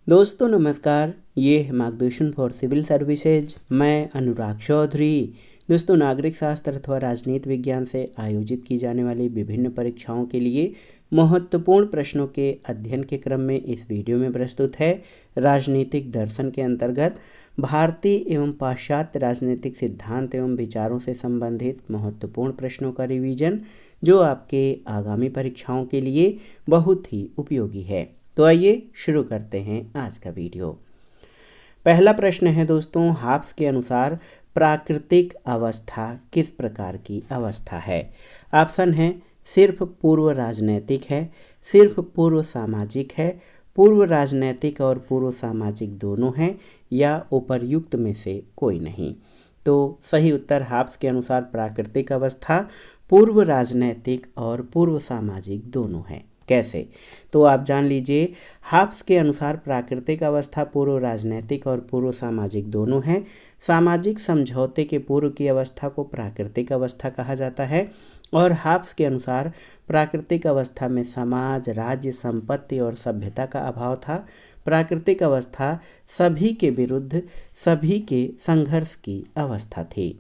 दोस्तों नमस्कार, ये है मार्गदर्शन फॉर सिविल सर्विसेज। मैं अनुराग चौधरी। दोस्तों, नागरिक शास्त्र अथवा राजनीति विज्ञान से आयोजित की जाने वाली विभिन्न परीक्षाओं के लिए महत्वपूर्ण प्रश्नों के अध्ययन के क्रम में इस वीडियो में प्रस्तुत है राजनीतिक दर्शन के अंतर्गत भारतीय एवं पाश्चात्य राजनीतिक सिद्धांत एवं विचारों से संबंधित महत्वपूर्ण प्रश्नों का रिवीजन, जो आपके आगामी परीक्षाओं के लिए बहुत ही उपयोगी है। तो आइए शुरू करते हैं आज का वीडियो। पहला प्रश्न है दोस्तों, हाब्स के अनुसार प्राकृतिक अवस्था किस प्रकार की अवस्था है? ऑप्शन है सिर्फ पूर्व राजनैतिक है, सिर्फ पूर्व सामाजिक है, पूर्व राजनैतिक और पूर्व सामाजिक दोनों हैं, या उपर्युक्त में से कोई नहीं। तो सही उत्तर हाब्स के अनुसार प्राकृतिक अवस्था पूर्व राजनैतिक और पूर्व सामाजिक दोनों है। कैसे? तो आप जान लीजिए, हाब्स के अनुसार प्राकृतिक अवस्था पूर्व राजनैतिक और पूर्व सामाजिक दोनों है। सामाजिक समझौते के पूर्व की अवस्था को प्राकृतिक अवस्था कहा जाता है, और हाब्स के अनुसार प्राकृतिक अवस्था में समाज, राज्य, संपत्ति और सभ्यता का अभाव था। प्राकृतिक अवस्था सभी के विरुद्ध सभी के संघर्ष की अवस्था थी।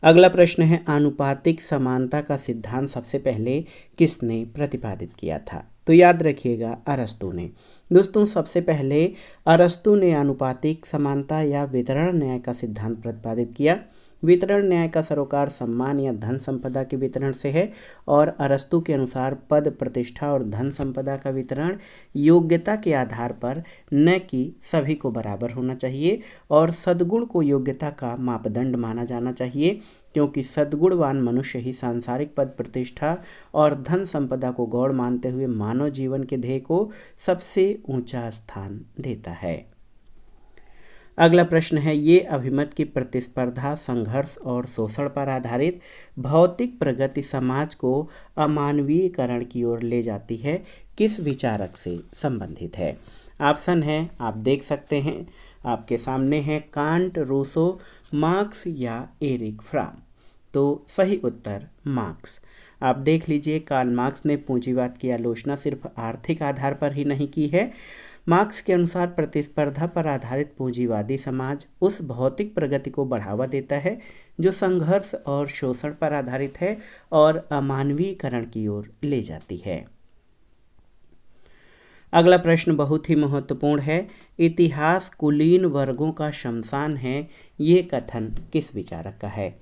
अगला प्रश्न है, आनुपातिक समानता का सिद्धांत सबसे पहले किसने प्रतिपादित किया था? तो याद रखिएगा, अरस्तू ने। दोस्तों, सबसे पहले अरस्तू ने आनुपातिक समानता या वितरण न्याय का सिद्धांत प्रतिपादित किया। वितरण न्याय का सरोकार सम्मान या धन संपदा के वितरण से है, और अरस्तू के अनुसार पद, प्रतिष्ठा और धन संपदा का वितरण योग्यता के आधार पर, न कि सभी को बराबर होना चाहिए, और सद्गुण को योग्यता का मापदंड माना जाना चाहिए, क्योंकि सद्गुणवान मनुष्य ही सांसारिक पद, प्रतिष्ठा और धन संपदा को गौण मानते हुए मानव जीवन के ध्येय को सबसे ऊंचा स्थान देता है। अगला प्रश्न है, ये अभिमत की प्रतिस्पर्धा, संघर्ष और शोषण पर आधारित भौतिक प्रगति समाज को अमानवीयकरण की ओर ले जाती है, किस विचारक से संबंधित है? ऑप्शन है, आप देख सकते हैं, आपके सामने है कांट, रूसो, मार्क्स या एरिक फ्राम। तो सही उत्तर मार्क्स। आप देख लीजिए, कार्ल मार्क्स ने पूंजीवाद की आलोचना सिर्फ आर्थिक आधार पर ही नहीं की है। मार्क्स के अनुसार प्रतिस्पर्धा पर आधारित पूंजीवादी समाज उस भौतिक प्रगति को बढ़ावा देता है जो संघर्ष और शोषण पर आधारित है और अमानवीयकरण की ओर ले जाती है। अगला प्रश्न बहुत ही महत्वपूर्ण है, इतिहास कुलीन वर्गों का शमशान है, ये कथन किस विचारक का है?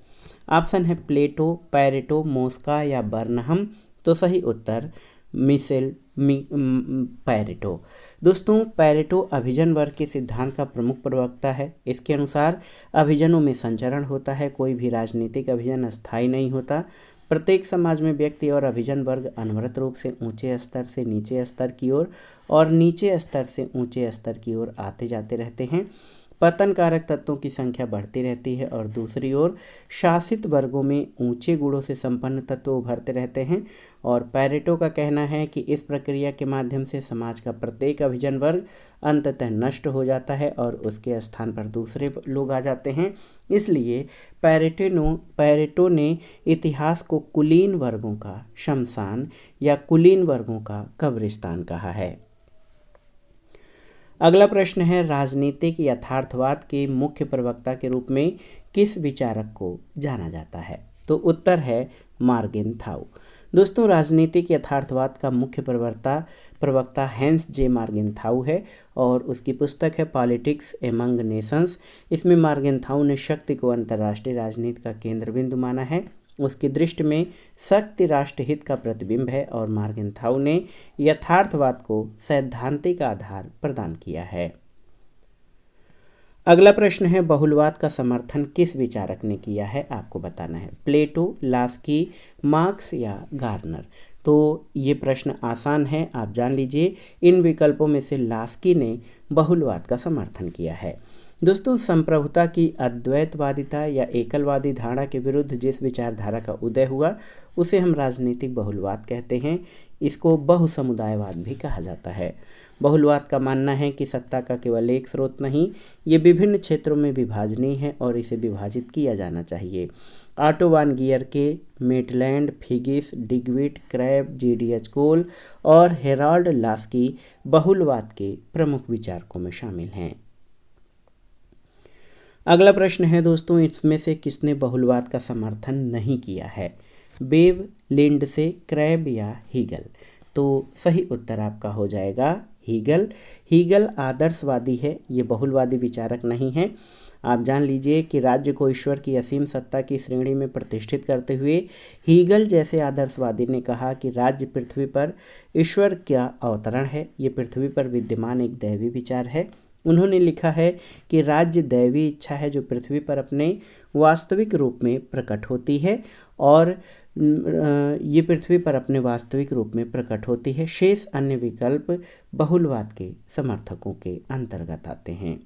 ऑप्शन है प्लेटो, पैरेटो, मोस्का या बर्नहम। तो सही उत्तर मिशेल पैरेटो। दोस्तों, पैरेटो अभिजन वर्ग के सिद्धांत का प्रमुख प्रवक्ता है। इसके अनुसार अभिजनों में संचरण होता है, कोई भी राजनीतिक अभिजन अस्थायी नहीं होता। प्रत्येक समाज में व्यक्ति और अभिजन वर्ग अनवरत रूप से ऊंचे स्तर से नीचे स्तर की ओर और नीचे स्तर से ऊंचे स्तर की ओर आते जाते रहते हैं। पतन कारक तत्वों की संख्या बढ़ती रहती है, और दूसरी ओर शासित वर्गों में ऊंचे गुणों से संपन्न तत्व उभरते रहते हैं। और पैरेटो का कहना है कि इस प्रक्रिया के माध्यम से समाज का प्रत्येक अभिजन वर्ग अंततः नष्ट हो जाता है और उसके स्थान पर दूसरे लोग आ जाते हैं। इसलिए पैरेटो ने इतिहास को कुलीन वर्गों का शमशान या कुलीन वर्गों का कब्रिस्तान कहा है। अगला प्रश्न है, राजनीतिक यथार्थवाद के मुख्य प्रवक्ता के रूप में किस विचारक को जाना जाता है? तो उत्तर है मार्गेनथाउ। दोस्तों, राजनीतिक यथार्थवाद का मुख्य प्रवक्ता हैंस जे मार्गेनथाउ है, और उसकी पुस्तक है पॉलिटिक्स एमंग नेशंस। इसमें मार्गेनथाउ ने शक्ति को अंतर्राष्ट्रीय राजनीति का केंद्र बिंदु माना है। उसकी दृष्टि में शक्ति राष्ट्रहित का प्रतिबिंब है, और मार्गेनथाउ ने यथार्थवाद को सैद्धांतिक आधार प्रदान किया है। अगला प्रश्न है, बहुलवाद का समर्थन किस विचारक ने किया है? आपको बताना है, प्लेटो, लास्की, मार्क्स या गार्नर। तो ये प्रश्न आसान है, आप जान लीजिए, इन विकल्पों में से लास्की ने बहुलवाद का समर्थन किया है। दोस्तों, संप्रभुता की अद्वैतवादिता या एकलवादी धारणा के विरुद्ध जिस विचारधारा का उदय हुआ उसे हम राजनीतिक बहुलवाद कहते हैं। इसको बहुसमुदायवाद भी कहा जाता है। बहुलवाद का मानना है कि सत्ता का केवल एक स्रोत नहीं, ये विभिन्न क्षेत्रों में विभाजनीय है और इसे विभाजित किया जाना चाहिए। ऑटो वान गियर के मेटलैंड, फिगिस, डिग्विट, क्रैब, जीडीएच कोल और हेराल्ड लास्की बहुलवाद के प्रमुख विचारकों में शामिल हैं। अगला प्रश्न है दोस्तों, इसमें से किसने बहुलवाद का समर्थन नहीं किया है? बेव, लिंडसे, क्रैब या हीगल? तो सही उत्तर आपका हो जाएगा हीगल। हीगल आदर्शवादी है, ये बहुलवादी विचारक नहीं है। आप जान लीजिए कि राज्य को ईश्वर की असीम सत्ता की श्रेणी में प्रतिष्ठित करते हुए हीगल जैसे आदर्शवादी ने कहा कि राज्य पृथ्वी पर ईश्वर का अवतरण है, ये पृथ्वी पर विद्यमान एक दैवी विचार है। उन्होंने लिखा है कि राज्य दैवी इच्छा है जो पृथ्वी पर अपने वास्तविक रूप में प्रकट होती है और ये पृथ्वी पर अपने वास्तविक रूप में प्रकट होती है। शेष अन्य विकल्प बहुलवाद के समर्थकों के अंतर्गत आते हैं।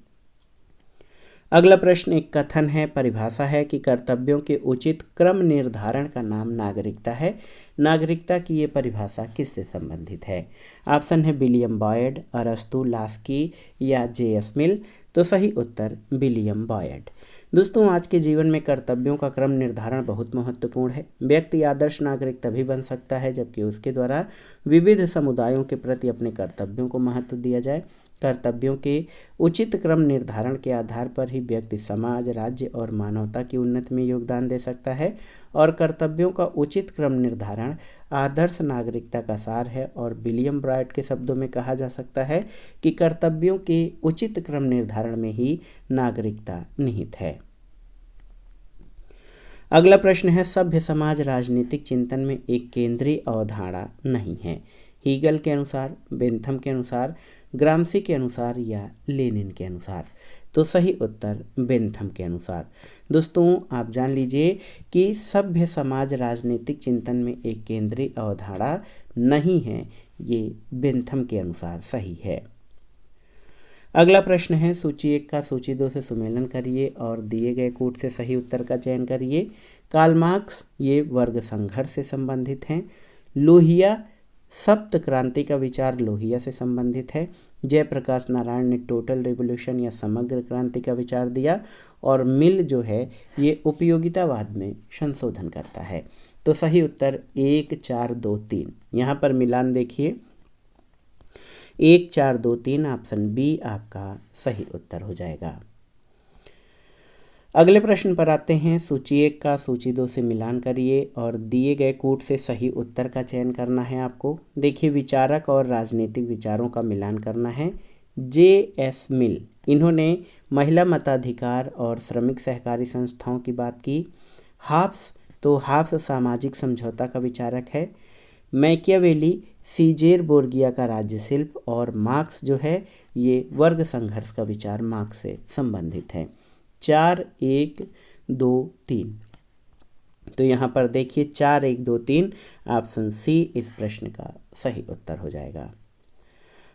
अगला प्रश्न एक कथन है, परिभाषा है कि कर्तव्यों के उचित क्रम निर्धारण का नाम नागरिकता है। नागरिकता की ये परिभाषा किससे संबंधित है? ऑप्शन है विलियम बॉयड, अरस्तु, लास्की या जे.एस. मिल। तो सही उत्तर विलियम बॉयड। दोस्तों, आज के जीवन में कर्तव्यों का क्रम निर्धारण बहुत महत्वपूर्ण है। व्यक्ति आदर्श नागरिक तभी बन सकता है जबकि उसके द्वारा विविध समुदायों के प्रति अपने कर्तव्यों को महत्व दिया जाए। कर्तव्यों के उचित क्रम निर्धारण के आधार पर ही व्यक्ति समाज, राज्य और मानवता की उन्नति में योगदान दे सकता है और कर्तव्यों का उचित क्रम निर्धारण आदर्श नागरिकता का सार है। और विलियम ब्राइट के शब्दों में कहा जा सकता है कि कर्तव्यों के उचित क्रम निर्धारण में ही नागरिकता निहित है। अगला प्रश्न है, सभ्य समाज राजनीतिक चिंतन में एक केंद्रीय अवधारणा नहीं है। हीगल के अनुसार, बेंथम के अनुसार, ग्रामसी के अनुसार या लेनिन के अनुसार? तो सही उत्तर बेंथम के अनुसार। दोस्तों, आप जान लीजिए कि सभ्य समाज राजनीतिक चिंतन में एक केंद्रीय अवधारणा नहीं है, ये बेंथम के अनुसार सही है। अगला प्रश्न है, सूची 1 का सूची 2 से सुमेलन करिए और दिए गए कूट से सही उत्तर का चयन करिए। कार्ल मार्क्स ये वर्ग संघर्ष से संबंधित हैं। लोहिया, सप्त क्रांति का विचार लोहिया से संबंधित है। जयप्रकाश नारायण ने टोटल रिवॉल्यूशन या समग्र क्रांति का विचार दिया और मिल जो है ये उपयोगितावाद में संशोधन करता है। तो सही उत्तर 1, 4, 2, 3। यहाँ पर मिलान देखिए, 1, 4, 2, 3 ऑप्शन बी आपका सही उत्तर हो जाएगा। अगले प्रश्न पर आते हैं। सूची 1 का सूची 2 से मिलान करिए और दिए गए कूट से सही उत्तर का चयन करना है आपको। देखिए, विचारक और राजनीतिक विचारों का मिलान करना है। जे.एस. मिल, इन्होंने महिला मताधिकार और श्रमिक सहकारी संस्थाओं की बात की। हाफ्स, तो हाफ्स सामाजिक समझौता का विचारक है। मैकियावेली सीजेर बोर्गिया का राज्य शिल्प और मार्क्स जो है ये वर्ग संघर्ष का विचार मार्क्स से संबंधित है। 4, 1, 2, 3। तो यहाँ पर देखिए 4, 1, 2, 3 ऑप्शन सी इस प्रश्न का सही उत्तर हो जाएगा।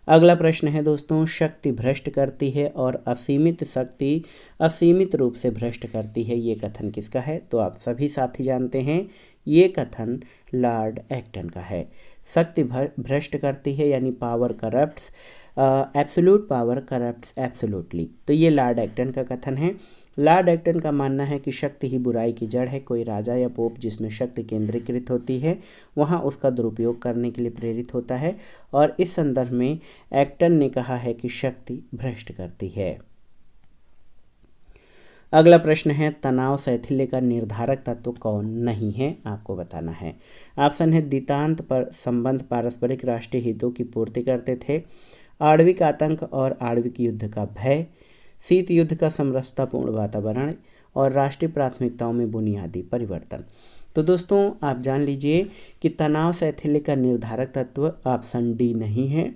अगला प्रश्न है दोस्तों, शक्ति भ्रष्ट करती है और असीमित शक्ति असीमित रूप से भ्रष्ट करती है, ये कथन किसका है? तो आप सभी साथी जानते हैं ये कथन लॉर्ड एक्टन का है। शक्ति भ्रष्ट करती है यानी power corrupts, absolute power corrupts absolutely. तो ये लॉर्ड एक्टन का कथन है। लॉर्ड एक्टन का मानना है कि शक्ति ही बुराई की जड़ है। कोई राजा या पोप जिसमें शक्ति केंद्रीकृत होती है वहाँ उसका दुरुपयोग करने के लिए प्रेरित होता है और इस संदर्भ में एक्टन ने कहा है कि शक्ति भ्रष्ट करती है। अगला प्रश्न है, तनाव शैथिल्य का निर्धारक तत्व कौन नहीं है, आपको बताना है। ऑप्शन है द्वितांत पर संबंध पारस्परिक राष्ट्रीय हितों की पूर्ति करते थे, आणविक आतंक और आणविक युद्ध का भय, शीत युद्ध का समरसतापूर्ण वातावरण और राष्ट्रीय प्राथमिकताओं में बुनियादी परिवर्तन। तो दोस्तों, आप जान लीजिए कि तनाव शैथिल्य का निर्धारक तत्व ऑप्शन डी नहीं है,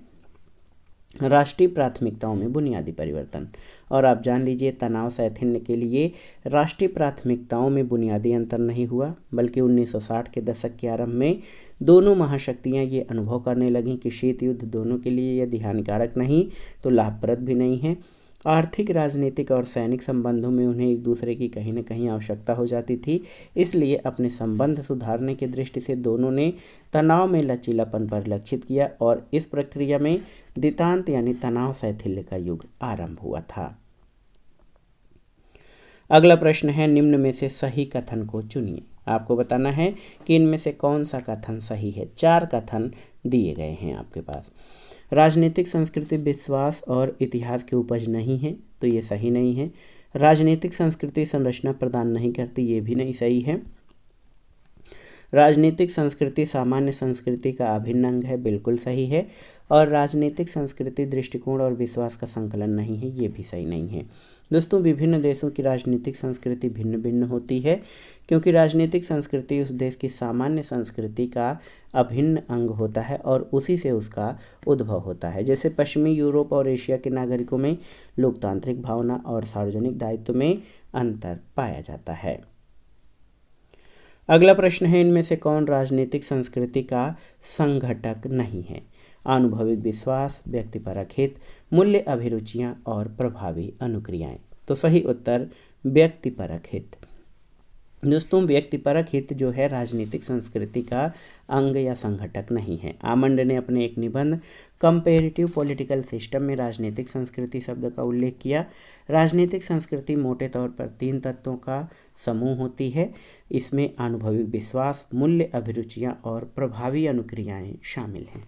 राष्ट्रीय प्राथमिकताओं में बुनियादी परिवर्तन। और आप जान लीजिए तनाव शैथिल्य के लिए राष्ट्रीय प्राथमिकताओं में बुनियादी अंतर नहीं हुआ, बल्कि 1960 के दशक के आरंभ में दोनों महाशक्तियां ये अनुभव करने लगीं कि शीत युद्ध दोनों के लिए यदि हानिकारक नहीं तो लाभप्रद भी नहीं है। आर्थिक, राजनीतिक और सैनिक संबंधों में उन्हें एक दूसरे की कहीं न कहीं आवश्यकता हो जाती थी। इसलिए अपने संबंध सुधारने की दृष्टि से दोनों ने तनाव में लचीलापन पर लक्षित किया और इस प्रक्रिया में द्वितांत यानी तनाव शैथिल्य का युग आरंभ हुआ था। अगला प्रश्न है, निम्न में से सही कथन को चुनिए। आपको बताना है कि इनमें से कौन सा कथन सही है। 4 कथन दिए गए हैं आपके पास। राजनीतिक संस्कृति विश्वास और इतिहास की उपज नहीं है, तो ये सही नहीं है। राजनीतिक संस्कृति संरचना प्रदान नहीं करती, ये भी नहीं सही है। राजनीतिक संस्कृति सामान्य संस्कृति का अभिन्न अंग है, बिल्कुल सही है। और राजनीतिक संस्कृति दृष्टिकोण और विश्वास का संकलन नहीं है, ये भी सही नहीं है। दोस्तों, विभिन्न देशों की राजनीतिक संस्कृति भिन्न भिन्न होती है, क्योंकि राजनीतिक संस्कृति उस देश की सामान्य संस्कृति का अभिन्न अंग होता है और उसी से उसका उद्भव होता है। जैसे पश्चिमी यूरोप और एशिया के नागरिकों में लोकतांत्रिक भावना और सार्वजनिक दायित्व में अंतर पाया जाता है। अगला प्रश्न है, इनमें से कौन राजनीतिक संस्कृति का संघटक नहीं है। अनुभविक विश्वास, व्यक्तिपरक हित, मूल्य अभिरुचियां और प्रभावी अनुक्रियाएं। तो सही उत्तर व्यक्तिपरक हित। दोस्तों, व्यक्तिपरक हित जो है राजनीतिक संस्कृति का अंग या संघटक नहीं है। आमंड ने अपने एक निबंध कंपेरेटिव पॉलिटिकल सिस्टम में राजनीतिक संस्कृति शब्द का उल्लेख किया। राजनीतिक संस्कृति मोटे तौर पर 3 तत्वों का समूह होती है। इसमें अनुभविक विश्वास, मूल्य अभिरुचियां और प्रभावी अनुक्रियाएं शामिल हैं।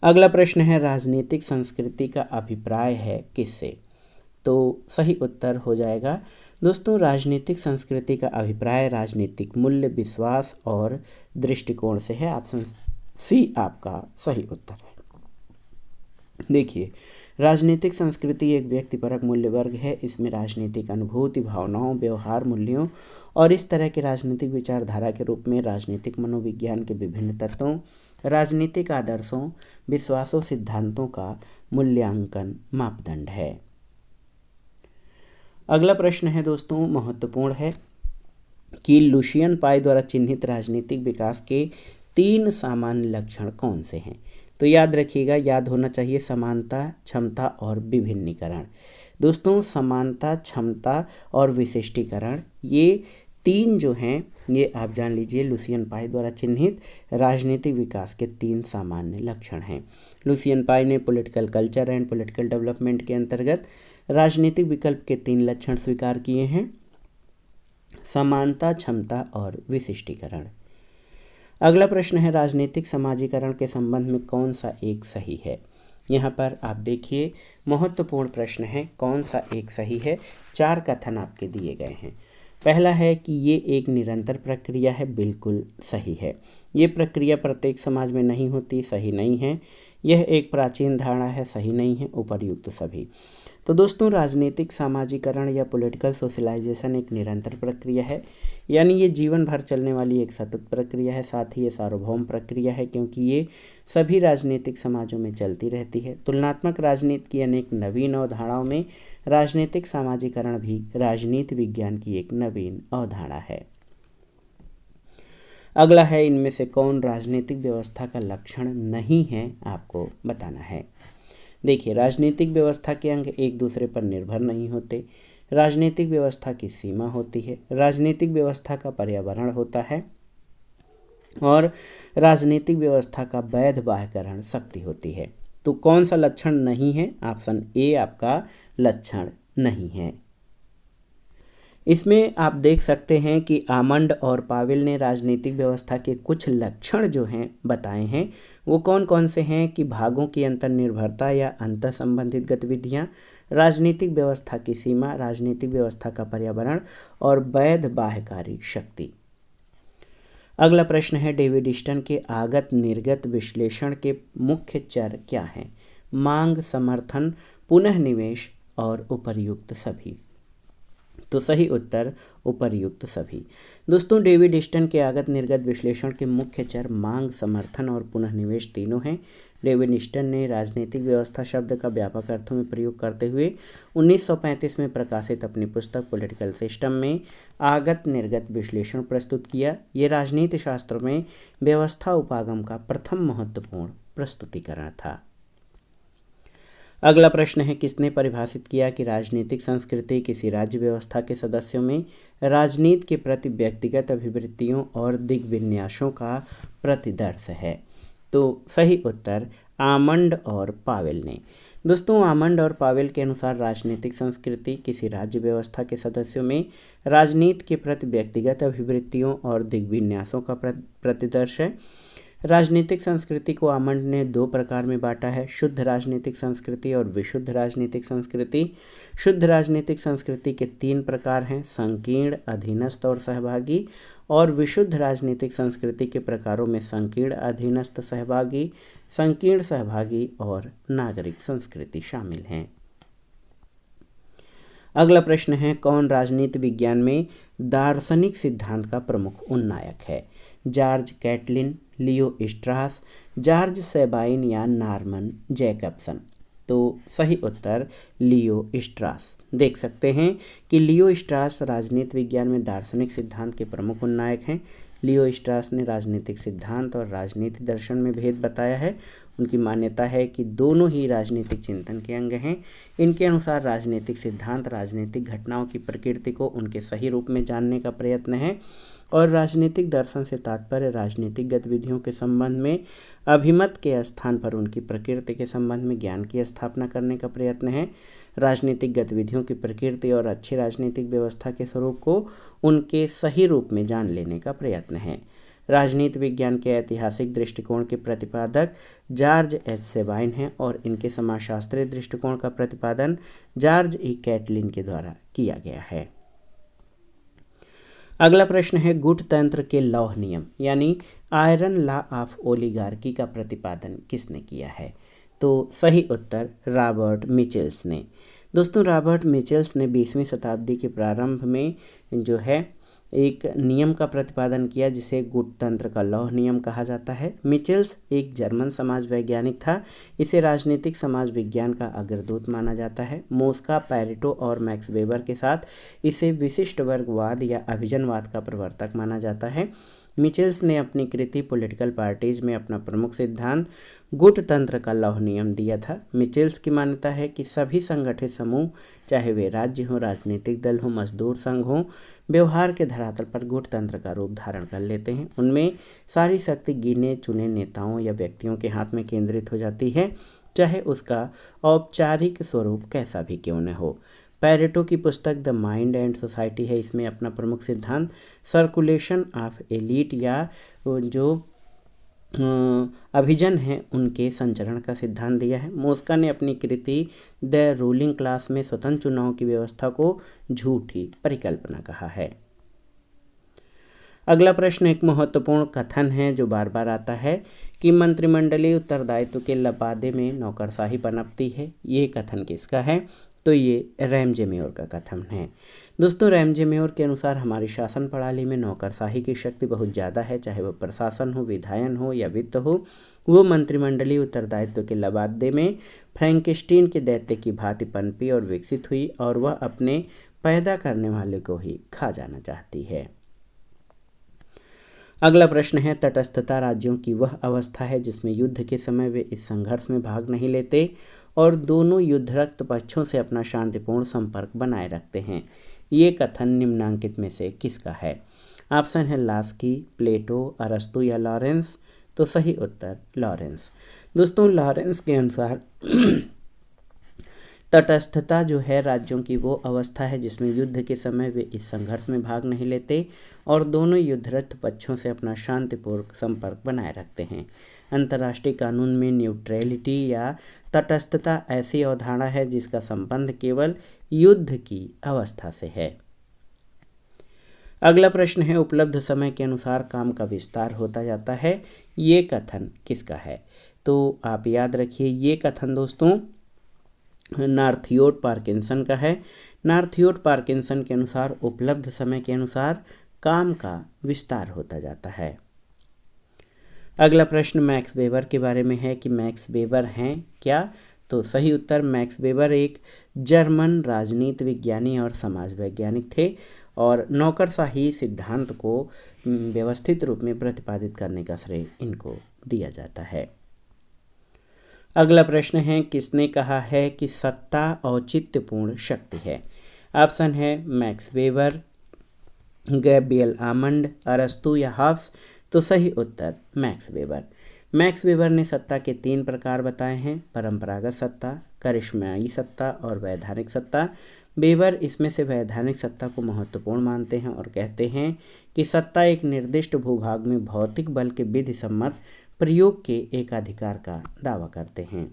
अगला प्रश्न है, राजनीतिक संस्कृति का अभिप्राय है किससे। तो सही उत्तर हो जाएगा दोस्तों, राजनीतिक संस्कृति का अभिप्राय राजनीतिक मूल्य, विश्वास और दृष्टिकोण से है। ऑप्शन सी आपका सही उत्तर है। देखिए, राजनीतिक संस्कृति एक व्यक्तिपरक मूल्य वर्ग है। इसमें राजनीतिक अनुभूति, भावनाओं, व्यवहार, मूल्यों और इस तरह के राजनीतिक विचारधारा के रूप में राजनीतिक मनोविज्ञान के विभिन्न तत्वों, राजनीतिक आदर्शों, विश्वासों, सिद्धांतों का मूल्यांकन मापदंड है। अगला प्रश्न है दोस्तों, महत्वपूर्ण है कि लुशियन पाई द्वारा चिन्हित राजनीतिक विकास के 3 सामान्य लक्षण कौन से हैं। तो याद रखिएगा, याद होना चाहिए समानता, क्षमता और विभिन्नीकरण। दोस्तों, समानता, क्षमता और विशिष्टीकरण, ये 3 जो हैं, ये आप जान लीजिए लुशियन पाई द्वारा चिन्हित राजनीतिक विकास के 3 सामान्य लक्षण हैं। लुशियन पाई ने political culture and political development के अंतर्गत राजनीतिक विकल्प के 3 लक्षण स्वीकार किए हैं, समानता, क्षमता और विशिष्टीकरण। अगला प्रश्न है, राजनीतिक समाजीकरण के संबंध में कौन सा एक सही है। यहाँ पर आप देखिए, महत्वपूर्ण प्रश्न है, कौन सा एक सही है। 4 कथन आपके दिए गए हैं। पहला है कि ये एक निरंतर प्रक्रिया है, बिल्कुल सही है। ये प्रक्रिया प्रत्येक समाज में नहीं होती, सही नहीं है। यह एक प्राचीन धारणा है, सही नहीं है। उपर्युक्त सभी। तो दोस्तों, राजनीतिक सामाजिकरण या पॉलिटिकल सोशलाइजेशन एक निरंतर प्रक्रिया है, यानी ये जीवन भर चलने वाली एक सतत प्रक्रिया है। साथ ही ये सार्वभौम प्रक्रिया है, क्योंकि ये सभी राजनीतिक समाजों में चलती रहती है। तुलनात्मक राजनीति की अनेक नवीन अवधारणाओं में राजनीतिक सामाजिकरण भी राजनीति विज्ञान की एक नवीन अवधारणा है। अगला है, इनमें से कौन राजनीतिक व्यवस्था का लक्षण नहीं है, आपको बताना है। देखिए, राजनीतिक व्यवस्था के अंग एक दूसरे पर निर्भर नहीं होते। राजनीतिक व्यवस्था की सीमा होती है। राजनीतिक व्यवस्था का पर्यावरण होता है और राजनीतिक व्यवस्था का वैध बाह्यकरण शक्ति होती है। तो कौन सा लक्षण नहीं है। ऑप्शन ए आपका लक्षण नहीं है। इसमें आप देख सकते हैं कि आमंड और पावेल ने राजनीतिक व्यवस्था के कुछ लक्षण जो हैं बताए हैं। वो कौन कौन से हैं कि भागों की अंतर्निर्भरता या अंतर संबंधित गतिविधियां, राजनीतिक व्यवस्था की सीमा, राजनीतिक व्यवस्था का पर्यावरण और वैध बाह्यकारी शक्ति। अगला प्रश्न है, डेविड स्टन के आगत निर्गत विश्लेषण के मुख्य चर क्या हैं। मांग, समर्थन, पुनः निवेश और उपर्युक्त सभी। तो सही उत्तर उपर्युक्त सभी। दोस्तों, डेविड स्टन के आगत निर्गत विश्लेषण के मुख्य चर मांग, समर्थन और पुनः निवेश तीनों हैं। डेविड स्टन ने राजनीतिक व्यवस्था शब्द का व्यापक अर्थों में प्रयोग करते हुए 1935 में प्रकाशित अपनी पुस्तक पॉलिटिकल सिस्टम में आगत निर्गत विश्लेषण प्रस्तुत किया। ये राजनीति शास्त्र में व्यवस्था उपागम का प्रथम महत्वपूर्ण प्रस्तुतिकरण था। अगला प्रश्न है, किसने परिभाषित किया कि राजनीतिक संस्कृति किसी राज्य व्यवस्था के सदस्यों में राजनीति के प्रति व्यक्तिगत अभिवृत्तियों और दिग्विन्यासों का प्रतिदर्श है। तो सही उत्तर आमंड और पावेल ने। दोस्तों आमंड और पावेल के अनुसार राजनीतिक संस्कृति किसी राज्य व्यवस्था के सदस्यों में राजनीति के प्रति व्यक्तिगत अभिवृत्तियों और दिग्विन्यासों का प्रतिदर्श है। राजनीतिक संस्कृति को आमंड ने दो प्रकार में बांटा है, शुद्ध राजनीतिक संस्कृति और विशुद्ध राजनीतिक संस्कृति। शुद्ध राजनीतिक संस्कृति के तीन प्रकार हैं, संकीर्ण, अधीनस्थ और सहभागी। और विशुद्ध राजनीतिक संस्कृति के प्रकारों में संकीर्ण, अधीनस्थ, सहभागी, संकीर्ण, सहभागी और नागरिक संस्कृति शामिल हैं। अगला प्रश्न है, कौन राजनीति विज्ञान में दार्शनिक सिद्धांत का प्रमुख उन्नायक है? जॉर्ज कैटलिन, लियो स्ट्रास, जॉर्ज सेबाइन या नॉर्मन जैकबसन। तो सही उत्तर लियो स्ट्रास। देख सकते हैं कि लियो स्ट्रास राजनीति विज्ञान में दार्शनिक सिद्धांत के प्रमुख उन्नायक हैं। लियो स्ट्रास ने राजनीतिक सिद्धांत और राजनीति दर्शन में भेद बताया है। उनकी मान्यता है कि दोनों ही राजनीतिक चिंतन के अंग हैं। इनके अनुसार राजनीतिक सिद्धांत राजनीतिक घटनाओं की प्रकृति को उनके सही रूप में जानने का प्रयत्न है और राजनीतिक दर्शन से तात्पर्य राजनीतिक गतिविधियों के संबंध में अभिमत के स्थान पर उनकी प्रकृति के संबंध में ज्ञान की स्थापना करने का प्रयत्न है। राजनीतिक गतिविधियों की प्रकृति और अच्छी राजनीतिक व्यवस्था के स्वरूप को उनके सही रूप में जान लेने का प्रयत्न है। राजनीति विज्ञान के ऐतिहासिक दृष्टिकोण के प्रतिपादक जॉर्ज एच सेबाइन हैं और इनके समाजशास्त्रीय दृष्टिकोण का प्रतिपादन जॉर्ज ई कैटलिन के द्वारा किया गया है। अगला प्रश्न है, गुट तंत्र के लौह नियम यानी आयरन लॉ ऑफ ओलिगार्की का प्रतिपादन किसने किया है? तो सही उत्तर रॉबर्ट मिचेल्स ने। दोस्तों रॉबर्ट मिचेल्स ने 20वीं शताब्दी के प्रारंभ में जो है एक नियम का प्रतिपादन किया जिसे गुटतंत्र का लौह नियम कहा जाता है। मिचेल्स एक जर्मन समाज वैज्ञानिक था। इसे राजनीतिक समाज विज्ञान का अग्रदूत माना जाता है। मोस्का, पैरेटो और मैक्स वेबर के साथ इसे विशिष्ट वर्गवाद या अभिजनवाद का प्रवर्तक माना जाता है। मिचेल्स ने अपनी कृति पॉलिटिकल पार्टीज में अपना प्रमुख सिद्धांत गुटतंत्र का लौह नियम दिया था। मिचेल्स की मान्यता है कि सभी संगठित समूह, चाहे वे राज्य हो, राजनीतिक दल हो, मजदूर संघ हो, व्यवहार के धरातल पर गुटतंत्र का रूप धारण कर लेते हैं। उनमें सारी शक्ति गिने चुने नेताओं या व्यक्तियों के हाथ में केंद्रित हो जाती है, चाहे उसका औपचारिक स्वरूप कैसा भी क्यों न हो। पैरेटो की पुस्तक द माइंड एंड सोसाइटी है। इसमें अपना प्रमुख सिद्धांत सर्कुलेशन ऑफ एलीट या जो अभिजन हैं उनके संचरण का सिद्धांत दिया है। मोस्का ने अपनी कृति द रूलिंग क्लास में स्वतंत्र चुनाव की व्यवस्था को झूठी परिकल्पना कहा है। अगला प्रश्न एक महत्वपूर्ण कथन है जो बार बार आता है कि मंत्रिमंडलीय उत्तरदायित्व के लबादे में नौकरशाही पनपती है। ये कथन किसका है? तो ये रैमजे मेयर का कथन है। दोस्तों रैमजे मेयर के अनुसार हमारी शासन प्रणाली में नौकरशाही की शक्ति बहुत ज़्यादा है, चाहे वह प्रशासन हो, विधायन हो या वित्त हो। वो मंत्रिमंडलीय उत्तरदायित्व के लबादे में फ्रैंकेस्टीन के दैत्य की भांति पनपी और विकसित हुई और वह अपने पैदा करने वाले को ही खा जाना चाहती है। अगला प्रश्न है, तटस्थता राज्यों की वह अवस्था है जिसमें युद्ध के समय वे इस संघर्ष में भाग नहीं लेते और दोनों युद्धरत पक्षों से अपना शांतिपूर्ण संपर्क बनाए रखते हैं। ये कथन निम्नांकित में से किसका है? ऑप्शन है लास्की, प्लेटो, अरस्तु या लॉरेंस। तो सही उत्तर लॉरेंस। दोस्तों लॉरेंस के अनुसार तटस्थता जो है राज्यों की वो अवस्था है जिसमें युद्ध के समय वे इस संघर्ष में भाग नहीं लेते और दोनों युद्धरत पक्षों से अपना शांतिपूर्ण संपर्क बनाए रखते हैं। अंतर्राष्ट्रीय कानून में न्यूट्रलिटी या तटस्थता ऐसी अवधारणा है जिसका संबंध केवल युद्ध की अवस्था से है। अगला प्रश्न है, उपलब्ध समय के अनुसार काम का विस्तार होता जाता है। ये कथन किसका है? तो आप याद रखिए ये कथन दोस्तों नॉर्थियोट पार्किंसन का है। नॉर्थियोट पार्किंसन के अनुसार उपलब्ध समय के अनुसार काम का विस्तार होता जाता है। अगला प्रश्न मैक्स वेबर के बारे में है कि मैक्स वेबर हैं क्या? तो सही उत्तर मैक्स वेबर एक जर्मन राजनीति विज्ञानी और समाज वैज्ञानिक थे और नौकरशाही सिद्धांत को व्यवस्थित रूप में प्रतिपादित करने का श्रेय इनको दिया जाता है। अगला प्रश्न है, किसने कहा है कि सत्ता औचित्यपूर्ण शक्ति है? ऑप्शन है मैक्स वेबर, गैब्रियल आमंड, अरस्तु या हॉब्स। तो सही उत्तर मैक्स वेबर। मैक्स वेबर ने सत्ता के 3 प्रकार बताए हैं, परंपरागत सत्ता, करिश्माई सत्ता और वैधानिक सत्ता। वेबर इसमें से वैधानिक सत्ता को महत्वपूर्ण मानते हैं और कहते हैं कि सत्ता एक निर्दिष्ट भूभाग में भौतिक बल के विधि सम्मत प्रयोग के एकाधिकार का दावा करते हैं।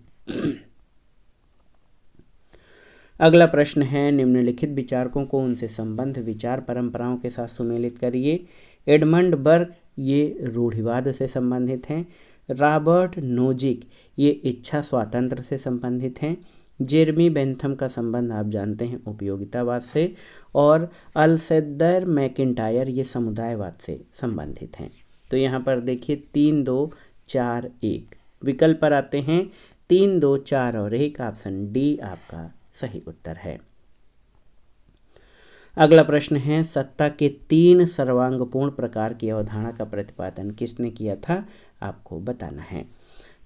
अगला प्रश्न है, निम्नलिखित विचारकों को उनसे संबद्ध विचार परंपराओं के साथ सुमेलित करिए। एडमंड बर्ग ये रूढ़िवाद से संबंधित हैं। रॉबर्ट नोजिक ये इच्छा स्वातंत्र्य से संबंधित हैं। जेरमी बेंथम का संबंध आप जानते हैं उपयोगितावाद से। और अल्सेदर मैकिंटायर ये समुदायवाद से संबंधित हैं। तो यहाँ पर देखिए 3, 2, 4, 1 विकल्प पर आते हैं। 3, 2, 4 और 1 ऑप्शन डी आपका सही उत्तर है। अगला प्रश्न है, सत्ता के 3 सर्वांगपूर्ण प्रकार की अवधारणा का प्रतिपादन किसने किया था, आपको बताना है।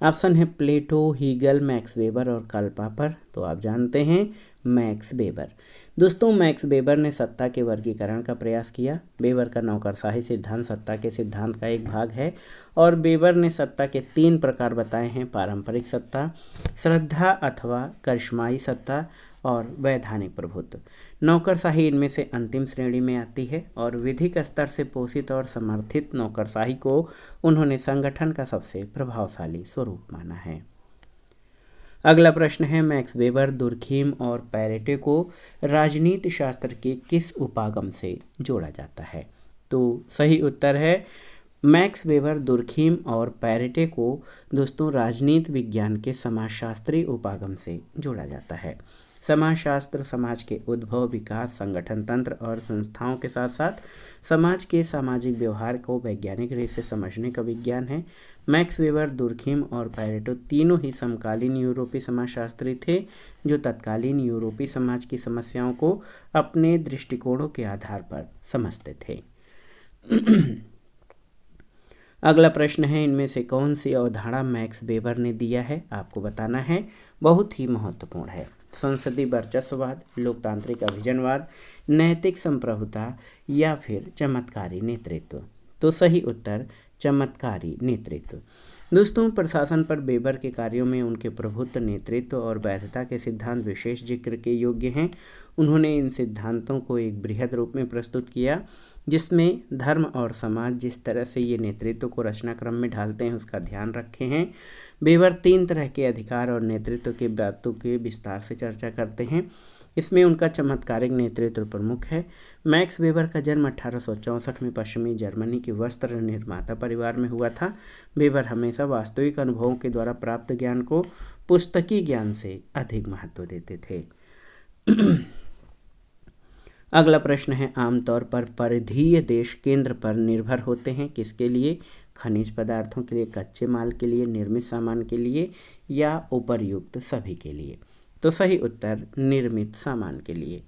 ऑप्शन है प्लेटो, हीगल, मैक्स वेबर और कार्ल पॉपर। तो आप जानते हैं मैक्स वेबर। दोस्तों मैक्स वेबर ने सत्ता के वर्गीकरण का प्रयास किया। वेबर का नौकरशाही सिद्धांत सत्ता के सिद्धांत का एक भाग है और वेबर ने सत्ता के 3 प्रकार बताए हैं, पारंपरिक सत्ता, श्रद्धा अथवा करिश्माई सत्ता और वैधानिक प्रभुत्व। नौकरशाही इनमें से अंतिम श्रेणी में आती है और विधिक स्तर से पोषित और समर्थित नौकरशाही को उन्होंने संगठन का सबसे प्रभावशाली स्वरूप माना है। अगला प्रश्न है, मैक्स वेबर, दुर्खीम और पैरेटे को राजनीति शास्त्र के किस उपागम से जोड़ा जाता है। तो सही उत्तर है मैक्स वेबर, दुर्खीम और पैरेटे को दोस्तों राजनीति विज्ञान के समाजशास्त्रीय उपागम से जोड़ा जाता है। समाजशास्त्र समाज के उद्भव, विकास, संगठन तंत्र और संस्थाओं के साथ साथ समाज के सामाजिक व्यवहार को वैज्ञानिक रीति से समझने का विज्ञान है। मैक्स वेबर, दुर्खीम और पैरेटो तीनों ही समकालीन यूरोपीय समाजशास्त्री थे जो तत्कालीन यूरोपीय समाज की समस्याओं को अपने दृष्टिकोणों के आधार पर समझते थे। अगला प्रश्न है, इनमें से कौन सी अवधारणा मैक्स वेबर ने दिया है, आपको बताना है। बहुत ही महत्वपूर्ण है। संसदीय वर्चस्ववाद, लोकतांत्रिक अभिजनवाद, नैतिक संप्रभुता या फिर चमत्कारी नेतृत्व। तो सही उत्तर चमत्कारी नेतृत्व। दोस्तों प्रशासन पर वेबर के कार्यों में उनके प्रभुत्व, नेतृत्व और वैधता के सिद्धांत विशेष जिक्र के योग्य हैं। उन्होंने इन सिद्धांतों को एक बृहद रूप में प्रस्तुत किया जिसमें धर्म और समाज जिस तरह से ये नेतृत्व को रचनाक्रम में ढालते हैं उसका ध्यान रखे हैं। वेबर 3 तरह के अधिकार और नेतृत्व के बातों के विस्तार से चर्चा करते हैं। इसमें उनका चमत्कारिक नेतृत्व प्रमुख है। मैक्स वेबर का जन्म 1864 में पश्चिमी जर्मनी के वस्त्र निर्माता परिवार में हुआ था। वेबर हमेशा वास्तविक अनुभवों के द्वारा प्राप्त ज्ञान को पुस्तकीय ज्ञान से अधिक महत्व देते थे। अगला प्रश्न है, आमतौर पर परिधीय देश केंद्र पर निर्भर होते हैं किसके लिए? खनिज पदार्थों के लिए, कच्चे माल के लिए, निर्मित सामान के लिए या उपर्युक्त सभी के लिए? तो सही उत्तर निर्मित सामान के लिए।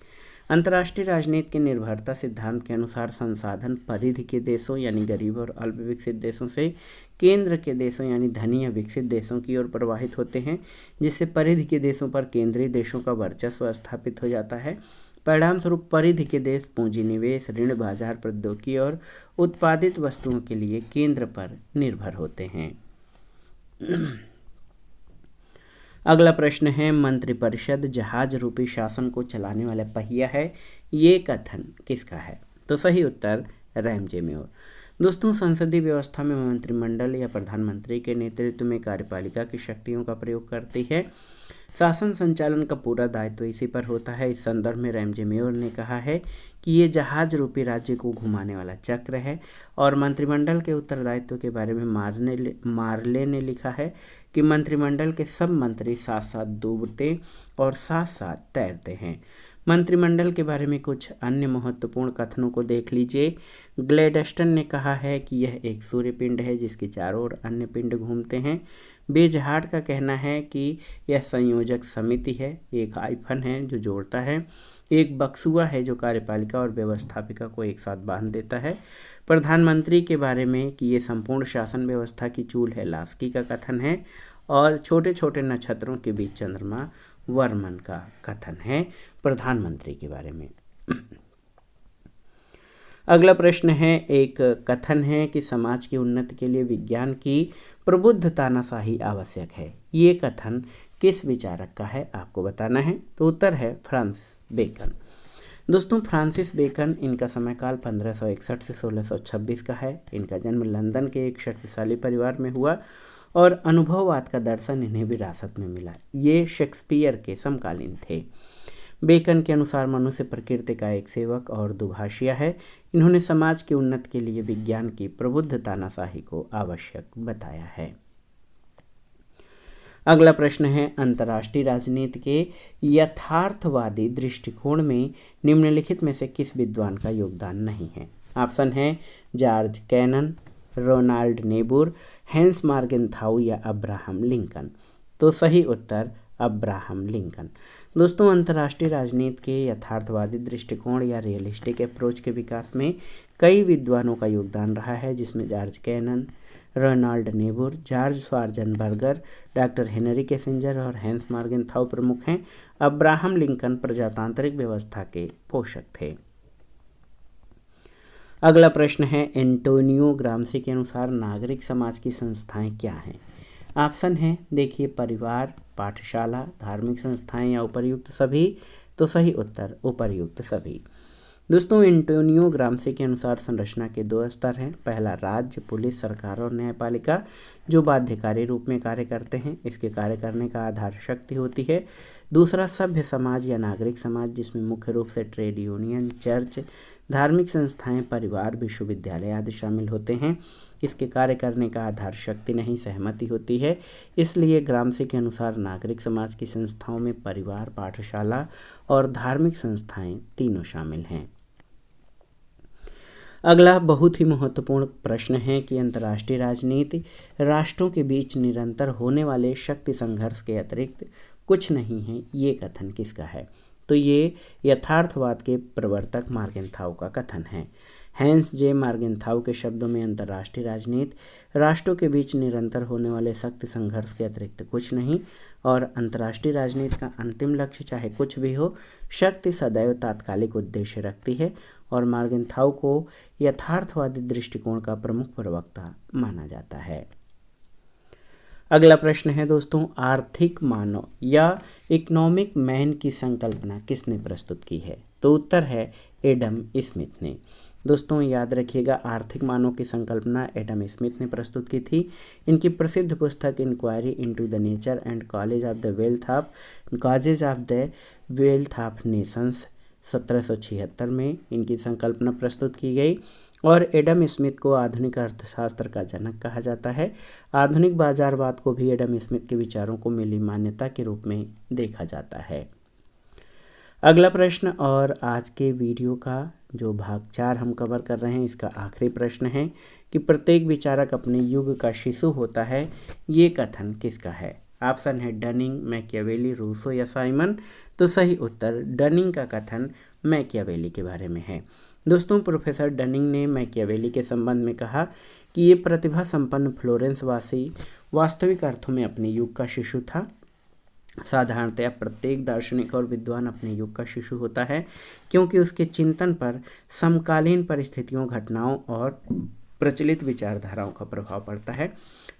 अंतर्राष्ट्रीय राजनीति के निर्भरता सिद्धांत के अनुसार संसाधन परिधि के देशों यानी गरीब और अल्प विकसित देशों से केंद्र के देशों यानी धनी या विकसित देशों की ओर प्रवाहित होते हैं, जिससे परिधि के देशों पर केंद्रीय देशों का वर्चस्व स्थापित हो जाता है। परिणाम स्वरूप परिधि के देश पूंजी निवेश, ऋण बाजार, प्रौद्योगिकी और उत्पादित वस्तुओं के लिए केंद्र पर निर्भर होते हैं। अगला प्रश्न है, मंत्रिपरिषद जहाज रूपी शासन को चलाने वाला पहिया है, ये कथन किसका है? तो सही उत्तर रैमजे मेयर। दोस्तों संसदीय व्यवस्था में मंत्रिमंडल या प्रधानमंत्री के नेतृत्व में कार्यपालिका की शक्तियों का प्रयोग करती है। शासन संचालन का पूरा दायित्व इसी पर होता है। इस संदर्भ में रैमजे मेयर ने कहा है कि ये जहाज रूपी राज्य को घुमाने वाला चक्र है। और मंत्रिमंडल के उत्तरदायित्व के बारे में मार्ले ने लिखा है कि मंत्रिमंडल के सब मंत्री साथ साथ डूबते और साथ साथ तैरते हैं। मंत्रिमंडल के बारे में कुछ अन्य महत्वपूर्ण कथनों को देख लीजिए। ग्लैडस्टन ने कहा है कि यह एक सूर्य पिंड है जिसके चारों ओर अन्य पिंड घूमते हैं। बेजहार्ट का कहना है कि यह संयोजक समिति है, एक हाइफन है जो जोड़ता है, एक बक्सुआ है जो कार्यपालिका और व्यवस्थापिका को एक साथ बांध देता है। प्रधानमंत्री के बारे में कि ये संपूर्ण शासन व्यवस्था की चूल है, लास्की का कथन है। और छोटे छोटे नक्षत्रों के बीच चंद्रमा, वर्मन का कथन है प्रधानमंत्री के बारे में। अगला प्रश्न है, एक कथन है कि समाज की उन्नति के लिए विज्ञान की प्रबुद्ध तानाशाही आवश्यक है। ये कथन किस विचारक का है, आपको बताना है। तो उत्तर है फ्रांसिस बेकन। दोस्तों फ्रांसिस बेकन, इनका समय काल 1561 से 1626 का है। इनका जन्म लंदन के एक शक्तिशाली परिवार में हुआ और अनुभववाद का दर्शन इन्हें विरासत में मिला। ये शेक्सपियर के समकालीन थे। बेकन के अनुसार मनुष्य प्रकृति का एक सेवक और दुभाषिया है। इन्होंने समाज की उन्नति के लिए विज्ञान की प्रबुद्ध तानाशाही को आवश्यक बताया है। अगला प्रश्न है, अंतर्राष्ट्रीय राजनीति के यथार्थवादी दृष्टिकोण में निम्नलिखित में से किस विद्वान का योगदान नहीं है। ऑप्शन है जॉर्ज कैनन, रोनाल्ड नेबुर, हैंस मार्गेनथाउ या अब्राहम लिंकन। तो सही उत्तर अब्राहम लिंकन। दोस्तों अंतर्राष्ट्रीय राजनीति के यथार्थवादी दृष्टिकोण या रियलिस्टिक अप्रोच के विकास में कई विद्वानों का योगदान रहा है, जिसमें George Kennan, Ronald Niebuhr, George Schwarzenegger, doctor Henry Kissinger और हैंस मार्गेनथाउ प्रमुख हैं। अब्राहम लिंकन प्रजातांत्रिक व्यवस्था के पोषक थे। अगला प्रश्न है, एंटोनियो ग्राम्सी के अनुसार नागरिक समाज की संस्थाएं क्या हैं। ऑप्शन है देखिए, परिवार, पाठशाला, धार्मिक संस्थाएं या उपर्युक्त सभी। तो सही उत्तर उपर्युक्त सभी। दोस्तों एंटोनियो ग्राम्सी के अनुसार संरचना के 2 स्तर हैं। पहला राज्य, पुलिस, सरकार और न्यायपालिका, जो बाध्यकारी रूप में कार्य करते हैं। इसके कार्य करने का आधार शक्ति होती है। दूसरा सभ्य समाज या नागरिक समाज, जिसमें मुख्य रूप से ट्रेड यूनियन, चर्च, धार्मिक संस्थाएं, परिवार, विश्वविद्यालय आदि शामिल होते हैं। इसके कार्य करने का आधार शक्ति नहीं, सहमति होती है। इसलिए ग्राम्सी के अनुसार नागरिक समाज की संस्थाओं में परिवार, पाठशाला और धार्मिक संस्थाएं तीनों शामिल हैं। अगला बहुत ही महत्वपूर्ण प्रश्न है कि अंतर्राष्ट्रीय राजनीति राष्ट्रों के बीच निरंतर होने वाले शक्ति संघर्ष के अतिरिक्त कुछ नहीं है। ये कथन किसका है। तो ये यथार्थवाद के प्रवर्तक मार्गेनथाउ का कथन है। हैंस जे मार्गेनथाउ के शब्दों में अंतर्राष्ट्रीय राजनीति राष्ट्रों के बीच निरंतर होने वाले शक्ति संघर्ष के अतिरिक्त कुछ नहीं, और अंतर्राष्ट्रीय राजनीति का अंतिम लक्ष्य चाहे कुछ भी हो, शक्ति सदैव तात्कालिक उद्देश्य रखती है। और मार्गेनथाउ को यथार्थवादी दृष्टिकोण का प्रमुख प्रवक्ता माना जाता है। अगला प्रश्न है दोस्तों, आर्थिक मानव या इकोनॉमिक मैन की संकल्पना किसने प्रस्तुत की है। तो उत्तर है एडम स्मिथ ने। दोस्तों याद रखिएगा, आर्थिक मानव की संकल्पना एडम स्मिथ ने प्रस्तुत की थी। इनकी प्रसिद्ध पुस्तक inquiry into the nature and causes of the wealth of nations 1776 में इनकी संकल्पना प्रस्तुत की गई। और एडम स्मिथ को आधुनिक अर्थशास्त्र का जनक कहा जाता है। आधुनिक बाजारवाद को भी एडम स्मिथ के विचारों को मिली मान्यता के रूप में देखा जाता है। अगला प्रश्न और आज के वीडियो का जो भाग 4 हम कवर कर रहे हैं, इसका आखिरी प्रश्न है कि प्रत्येक विचारक अपने युग का शिशु होता है। ये कथन किसका है। ऑप्शन है डनिंग, मैकियावेली, रूसो या साइमन। तो सही उत्तर डनिंग का कथन मैकियावेली के बारे में है। दोस्तों प्रोफेसर डनिंग ने मैकियावेली के संबंध में कहा कि ये प्रतिभा संपन्न फ्लोरेंस वासी वास्तविक अर्थों में अपने युग का शिशु था। साधारणतया प्रत्येक दार्शनिक और विद्वान अपने युग का शिशु होता है, क्योंकि उसके चिंतन पर समकालीन परिस्थितियों, घटनाओं और प्रचलित विचारधाराओं का प्रभाव पड़ता है।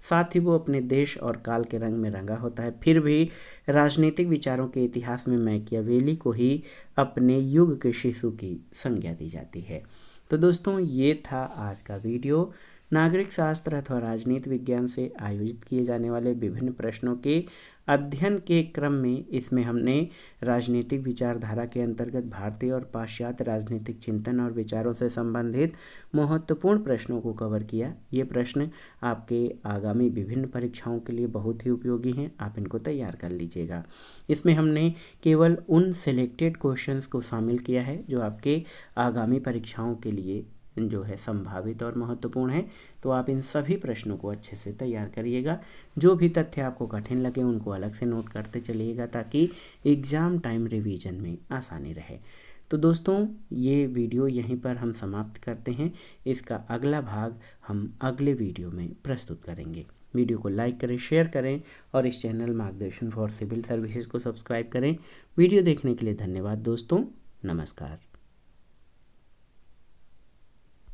साथ ही वो अपने देश और काल के रंग में रंगा होता है। फिर भी राजनीतिक विचारों के इतिहास में मैकियावेली को ही अपने युग के शिशु की संज्ञा दी जाती है। तो दोस्तों ये था आज का वीडियो। नागरिक शास्त्र अथवा राजनीति विज्ञान से आयोजित किए जाने वाले विभिन्न प्रश्नों के अध्ययन के क्रम में इसमें हमने राजनीतिक विचारधारा के अंतर्गत भारतीय और पाश्चात्य राजनीतिक चिंतन और विचारों से संबंधित महत्वपूर्ण प्रश्नों को कवर किया। ये प्रश्न आपके आगामी विभिन्न परीक्षाओं के लिए बहुत ही उपयोगी हैं, आप इनको तैयार कर लीजिएगा। इसमें हमने केवल उन सिलेक्टेड क्वेश्चंस को शामिल किया है जो आपके आगामी परीक्षाओं के लिए जो है संभावित और महत्वपूर्ण है। तो आप इन सभी प्रश्नों को अच्छे से तैयार करिएगा। जो भी तथ्य आपको कठिन लगे उनको अलग से नोट करते चलिएगा, ताकि एग्ज़ाम टाइम रिवीजन में आसानी रहे। तो दोस्तों ये वीडियो यहीं पर हम समाप्त करते हैं। इसका अगला भाग हम अगले वीडियो में प्रस्तुत करेंगे। वीडियो को लाइक करें, शेयर करें और इस चैनल मार्गदर्शन फॉर सिविल सर्विसेज को सब्सक्राइब करें। वीडियो देखने के लिए धन्यवाद दोस्तों, नमस्कार।